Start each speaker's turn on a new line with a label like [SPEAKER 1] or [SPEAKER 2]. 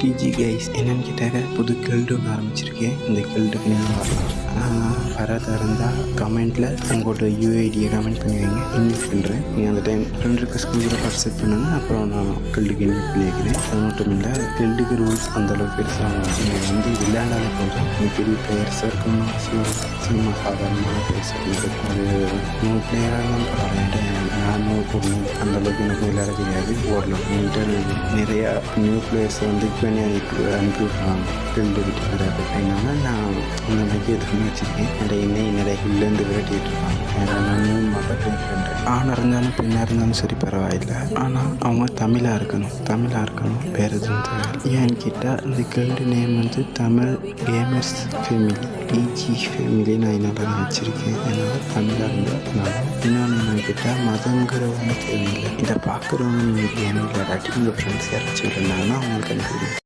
[SPEAKER 1] டிஜி guys என்னன்னு கேட்டாக்க புது கில்டு ஒன்று ஆரம்பிச்சிருக்கேன். இந்த கில்டுக்கு நீங்கள் வரலாம். வராத இருந்தால் கமெண்ட்டில் உங்களோட யூஐடியை கமெண்ட் பண்ணி வைங்க. இன்வைட் பண்ணுறேன். நீங்கள் அந்த டைம் ஃப்ரெண்ட் ரிக்வெஸ்ட் கூட பார்ட்டிசிபேட் பண்ணுங்கள். அப்புறம் நான் கில்டுக்கு இன்வைட் பண்ணியிருக்கிறேன். அது மட்டும் இல்லை, கில்டுக்கு ரூல்ஸ் அந்தளவுக்கு பெருசாக நீங்கள் விளையாண்டாலே போதும். நீங்கள் பெரிய பிளேயர்ஸாக இருக்கணும், சும்மா சாதாரணமான பிளேயர்ஸ் இருக்கணும். அது 3 பிளேயராக தான் பரவாயில்ல. நானும் போகணும் அந்தளவுக்கு எனக்கு விளையாட தெரியாது. ஓடலாம் என்கிட்ட நிறையா நியூ பிளேயர்ஸை பண்ணி அனுப்பிவிட்றாங்க. கில்டு விட்டு வராது அப்படின்னா நான் அந்த மாதிரி எதுவுமே வச்சுருக்கேன். நிறைய ஹில்லேருந்து விரட்டிகிட்டு இருக்காங்க. நான் 3 மாதம் ட்ரை பண்ணுறேன். ஆணாக இருந்தாலும் பெண்ணாக இருந்தாலும் சரி பரவாயில்லை. ஆனால் அவங்க தமிழாக இருக்கணும். வேறு எதுவும் தேவை. ஏன்னு கேட்டால் இந்த guild name Tamil gamers family, PG family. நான் என்னால் வச்சுருக்கேன். என்னால் தமிழாக இருந்தால் இன்னொன்று என்னன்னு கேட்டால் மதங்கிற ஒன்று தேவையில்லை. இதை பார்க்குறவங்க நீங்கள் கேம் விளையாடாட்டி உங்கள் ஃப்ரெண்ட்ஸ் யாராச்சும் இருந்தாங்கன்னா அவங்களுக்கு அனுப்பிடுங்க.